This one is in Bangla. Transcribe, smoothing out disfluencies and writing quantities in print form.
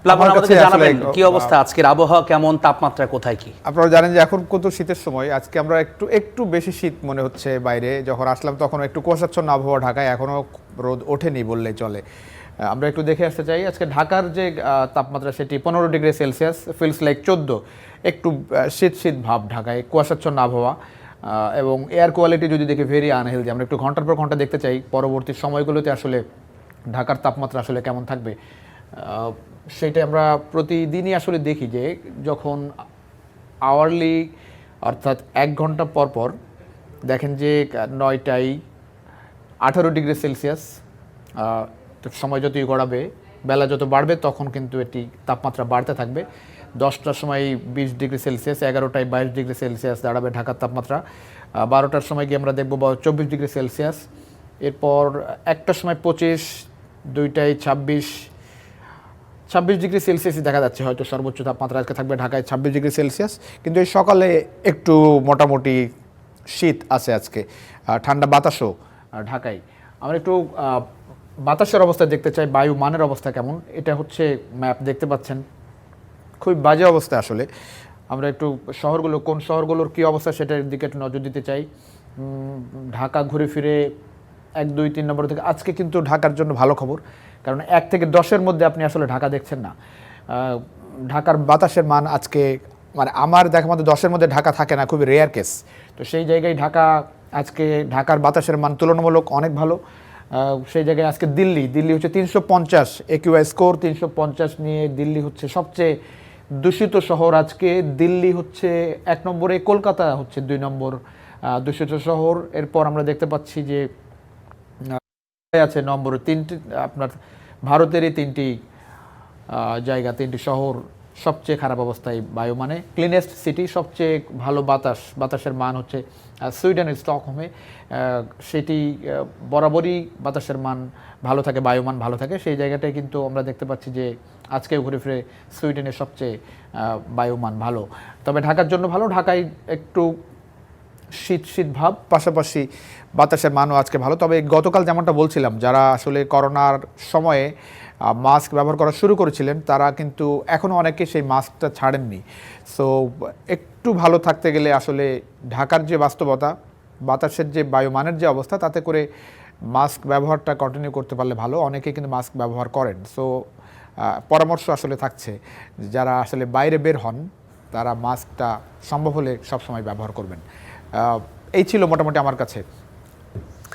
প্লাবন, আমার আমাদেরকে কাছে আসলে জানাবেন কি অবস্থা, আজকের আবহাওয়া কেমন, তাপমাত্রা কোথায় কি? আপনারা জানেন যে এখন কত শীতের সময়, আজকে আমরা একটু বেশি শীত মনে হচ্ছে। বাইরে যখন আসলাম তখন একটু কুয়াশাচ্ছন্ন আবহাওয়া, ঢাকায় এখনো রোদ ওঠেনি বললেই চলে। আমরা একটু দেখে আসতে চাই আজকে ঢাকার যে তাপমাত্রা, সেটি 15 ডিগ্রি সেলসিয়াস, ফিলস লাইক 14। একটু শীত শীত ভাব ঢাকায়, কুয়াশাচ্ছন্ন আবহাওয়া, এবং এয়ার কোয়ালিটি যদি দেখি ভেরি আনহেলদি। আমরা একটু ঘন্টার পর ঘন্টা দেখতে চাই পরবর্তী সময়গুলোতে আসলে ঢাকার তাপমাত্রা আসলে কেমন থাকবে। সেটা আমরা প্রতিদিনই আসলে দেখি যে যখন আওয়ারলি, অর্থাৎ 1 ঘন্টা পর পর দেখেন যে 9টায় 18 ডিগ্রি সেলসিয়াস, সময় যতই গড়াবে, বেলা যত বাড়বে তখন কিন্তু এটি তাপমাত্রা বাড়তে থাকবে। 10টার সময় 20 ডিগ্রি সেলসিয়াস, 11টায় 22 ডিগ্রি সেলসিয়াস দাঁড়াবে ঢাকার তাপমাত্রা। 12টার সময় গিয়ে আমরা দেখব 24 ডিগ্রি সেলসিয়াস। এরপর 1টার সময় 25, 2টায় 26 ডিগ্রি সেলসিয়াসই দেখা যাচ্ছে হয়তো সর্বোচ্চ তাপমাত্রা আজকে থাকবে ঢাকায় 26 ডিগ্রি সেলসিয়াস। কিন্তু এই সকালে একটু মোটামুটি শীত আছে আজকে, ঠান্ডা বাতাসও ঢাকায়। আমরা একটু বাতাসের অবস্থা দেখতে চাই, বায়ু মানের অবস্থা কেমন। এটা হচ্ছে ম্যাপ, দেখতে পাচ্ছেন খুবই বাজে অবস্থা আসলে। আমরা একটু কোন শহরগুলোর কী অবস্থা সেটার দিকে একটু নজর দিতে চাই। ঢাকা ঘুরে ফিরে 1, 2, 3 নম্বর থেকে আজকে কিন্তু ঢাকার জন্য ভালো খবর, কারণ 1 থেকে 10-এর মধ্যে আপনি আসলে ঢাকা দেখছেন না। ঢাকার বাতাসের মান আজকে, মানে আমার দেখা মতো 10-এর মধ্যে ঢাকা থাকে না, খুবই রেয়ার কেস। তো সেই জায়গায় ঢাকার বাতাসের মান তুলনামূলক অনেক ভালো। সেই জায়গায় আজকে দিল্লি হচ্ছে 350 একিউআই স্কোর, 350 নিয়ে দিল্লি হচ্ছে সবচেয়ে দূষিত শহর আজকে। দিল্লি হচ্ছে 1 নম্বরে, কলকাতা হচ্ছে 2 নম্বর দূষিত শহর। এরপর আমরা দেখতে পাচ্ছি যে আছে নম্বরে 3টি, আপনার ভারতেরই 3টি জায়গা, 3টি শহর সবচেয়ে খারাপ অবস্থায় বায়ু, মানে ক্লিনেস্ট সিটি, সবচেয়ে ভালো বাতাসের মান হচ্ছে সুইডেনের স্টকহোমে। সেটি বরাবরই বাতাসের মান ভালো থাকে, বায়ুমান ভালো থাকে। সেই জায়গাটায় কিন্তু আমরা দেখতে পাচ্ছি যে আজকে ঘুরে ফিরে সুইডেনের সবচেয়ে বায়ুমান ভালো। তবে ঢাকার জন্য ভালো, ঢাকায় একটু শীত ভাব, পাশাপাশি বাতাসের মানও আজকে ভালো। তবে গতকাল যেমনটা বলছিলাম, যারা আসলে করোনার সময়ে মাস্ক ব্যবহার করা শুরু করেছিলেন, তারা কিন্তু এখনও অনেকে সেই মাস্কটা ছাড়েননি। সো একটু ভালো থাকতে গেলে আসলে ঢাকার যে বাস্তবতা, বাতাসের যে বায়ুমানের যে অবস্থা, তাতে করে মাস্ক ব্যবহারটা কন্টিনিউ করতে পারলে ভালো। অনেকে কিন্তু মাস্ক ব্যবহার করেন। সো পরামর্শ আসলে থাকছে, যারা আসলে বাইরে বের হন তারা মাস্কটা সম্ভব হলে সবসময় ব্যবহার করবেন। এই ছিল মোটামুটি আমার কাছে।